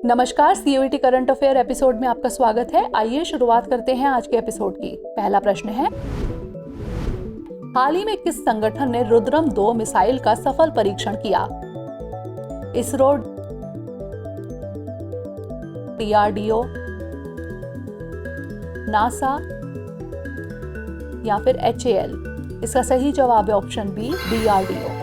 नमस्कार, CUET current affair episode में आपका स्वागत है। आइए शुरुआत करते हैं आज के एपिसोड की। पहला प्रश्न है, हाल ही में किस संगठन ने रुद्रम 2 मिसाइल का सफल परीक्षण किया? इसरो, डीआरडीओ, नासा या फिर एचएएल? इसका सही जवाब है ऑप्शन बी, डीआरडीओ।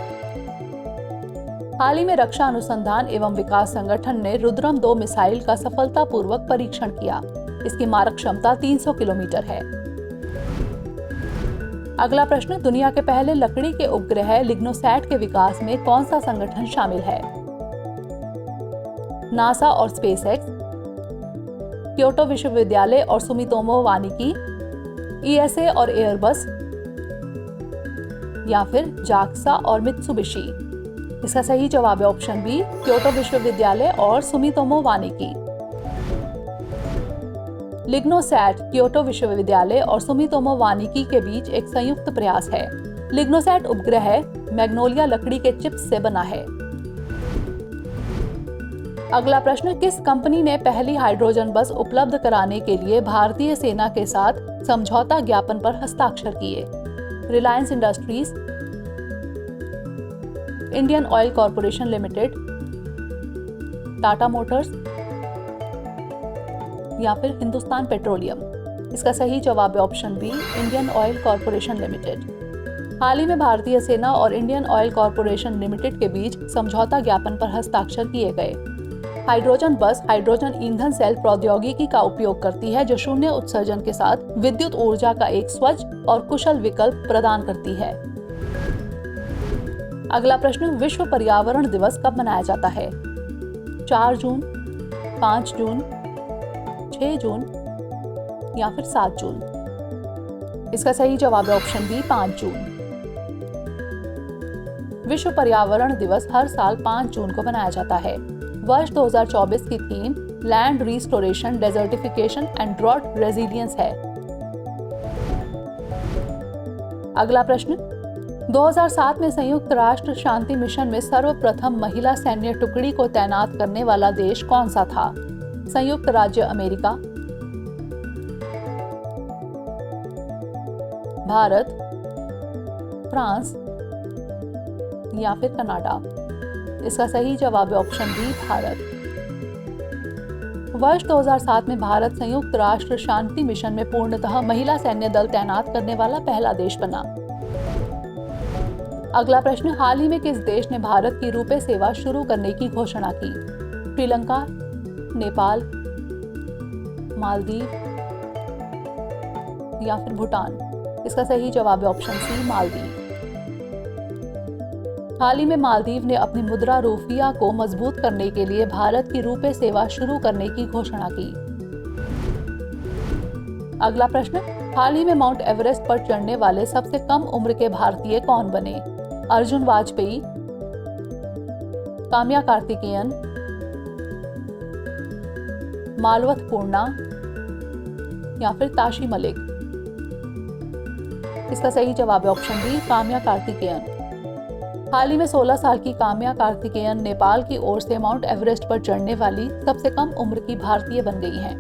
हाल ही में रक्षा अनुसंधान एवं विकास संगठन ने रुद्रम 2 मिसाइल का सफलतापूर्वक परीक्षण किया। इसकी मारक क्षमता 300 किलोमीटर है। अगला प्रश्न, दुनिया के पहले लकड़ी के उपग्रह लिग्नोसैट के विकास में कौन सा संगठन शामिल है? नासा और स्पेसएक्स, क्योटो विश्वविद्यालय और सुमितोमो वानिकी, ईएसए और एयरबस या फिर जाक्सा और मित्सुबिशी? इसका सही जवाब है ऑप्शन बी, क्योटो विश्वविद्यालय और सुमितोमो वानिकी। लिग्नोसैट क्योटो विश्वविद्यालय और सुमितोमो वानिकी के बीच एक संयुक्त प्रयास है। लिग्नोसैट उपग्रह मैग्नोलिया लकड़ी के चिप्स से बना है। अगला प्रश्न, किस कंपनी ने पहली हाइड्रोजन बस उपलब्ध कराने के लिए भारतीय सेना के साथ समझौता ज्ञापन पर हस्ताक्षर किए? रिलायंस इंडस्ट्रीज, इंडियन ऑयल कॉरपोरेशन लिमिटेड, टाटा मोटर्स या फिर हिंदुस्तान पेट्रोलियम? इसका सही जवाब है ऑप्शन बी, इंडियन ऑयल कॉरपोरेशन लिमिटेड। हाल ही में भारतीय सेना और इंडियन ऑयल कॉरपोरेशन लिमिटेड के बीच समझौता ज्ञापन पर हस्ताक्षर किए गए। हाइड्रोजन बस हाइड्रोजन ईंधन सेल प्रौद्योगिकी का उपयोग करती है, जो शून्य उत्सर्जन के साथ विद्युत ऊर्जा का एक स्वच्छ और कुशल विकल्प प्रदान करती है। अगला प्रश्न, विश्व पर्यावरण दिवस कब मनाया जाता है? 4 जून, 5 जून, 6 जून या फिर 7 जून? इसका सही जवाब है ऑप्शन बी, 5 जून। विश्व पर्यावरण दिवस हर साल 5 जून को मनाया जाता है। वर्ष 2024 की theme land restoration, desertification and drought resilience है। अगला प्रश्न, 2007 में संयुक्त राष्ट्र शांति मिशन में सर्वप्रथम महिला सैन्य टुकड़ी को तैनात करने वाला देश कौन सा था? संयुक्त राज्य अमेरिका, भारत, फ्रांस या फिर कनाडा? इसका सही जवाब है ऑप्शन बी, भारत। वर्ष 2007 में भारत संयुक्त राष्ट्र शांति मिशन में पूर्णतः महिला सैन्य दल तैनात करने वाला पहला देश बना। अगला प्रश्न, हाल ही में किस देश ने भारत की रुपे सेवा शुरू करने की घोषणा की? श्रीलंका, नेपाल, मालदीव या फिर भूटान? इसका सही जवाब है ऑप्शन सी, मालदीव। हाल ही में मालदीव ने अपनी मुद्रा रूफिया को मजबूत करने के लिए भारत की रुपे सेवा शुरू करने की घोषणा की। अगला प्रश्न, हाल ही में माउंट एवरेस्ट पर चढ़ने वाले सबसे कम उम्र के भारतीय कौन बने? अर्जुन वाजपेयी, काम्या कार्तिकेयन, मालवथ पूर्णा या फिर ताशी मलिक? इसका सही जवाब है ऑप्शन बी, काम्या कार्तिकेयन। हाल ही में 16 साल की काम्या कार्तिकेयन नेपाल की ओर से माउंट एवरेस्ट पर चढ़ने वाली सबसे कम उम्र की भारतीय बन गई हैं।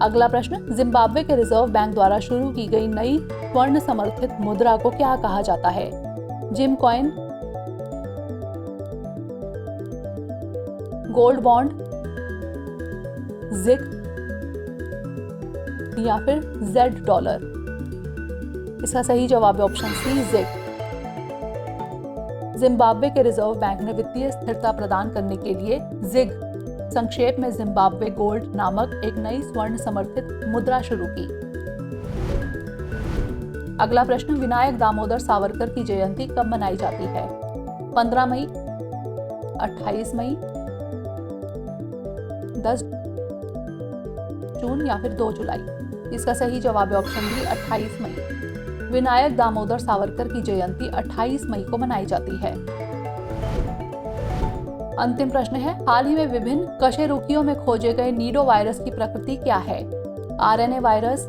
अगला प्रश्न, जिम्बाब्वे के रिजर्व बैंक द्वारा शुरू की गई नई स्वर्ण समर्थित मुद्रा को क्या कहा जाता है? Zim coin, gold bond, ZiG या फिर जेड डॉलर? इसका सही जवाब है ऑप्शन सी, जिग। जिम्बाब्वे के रिजर्व बैंक ने वित्तीय स्थिरता प्रदान करने के लिए जिग, संक्षेप में जिम्बाब्वे गोल्ड नामक एक नई स्वर्ण समर्थित मुद्रा शुरू की। अगला प्रश्न, विनायक दामोदर सावरकर की जयंती कब मनाई जाती है? 15 मई, 28 मई, 10 जून या फिर 2 जुलाई? इसका सही जवाब है ऑप्शन बी, 28 मई। विनायक दामोदर सावरकर की जयंती 28 मई को मनाई जाती है। अंतिम प्रश्न है, हाल ही में विभिन्न कशेरुकियों में खोजे गए नीडो वायरस की प्रकृति क्या है? RNA virus,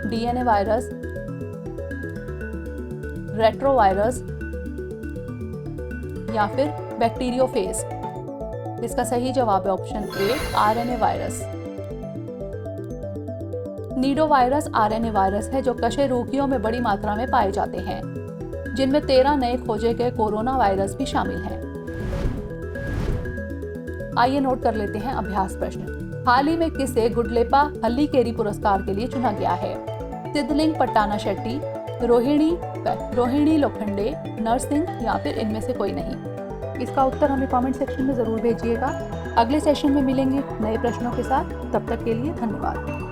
DNA virus, retrovirus या फिर बैक्टीरियोफेज। इसका सही जवाब है option A, RNA virus. Nidovirus RNA virus है जो कशेरुकियों में बड़ी मात्रा में पाए जाते हैं, जिनमें 13 नए खोजे गए कोरोना वायरस भी शामिल हैं। आइए नोट कर लेते हैं अभ्यास प्रश्न। हाल ही में किसे गुडलेपा हल्लीकेरी पुरस्कार के लिए चुना गया है? सिद्धलिंग पट्टाना शेट्टी, रोहिणी लोखंडे, नरसिंह या फिर इनमें से कोई नहीं। इसका उत्तर हमें कमेंट सेक्शन में जरूर भेजिएगा। अगले सेशन में मिलेंगे नए प्रश्नों के साथ। तब तक के लिए धन्यवाद।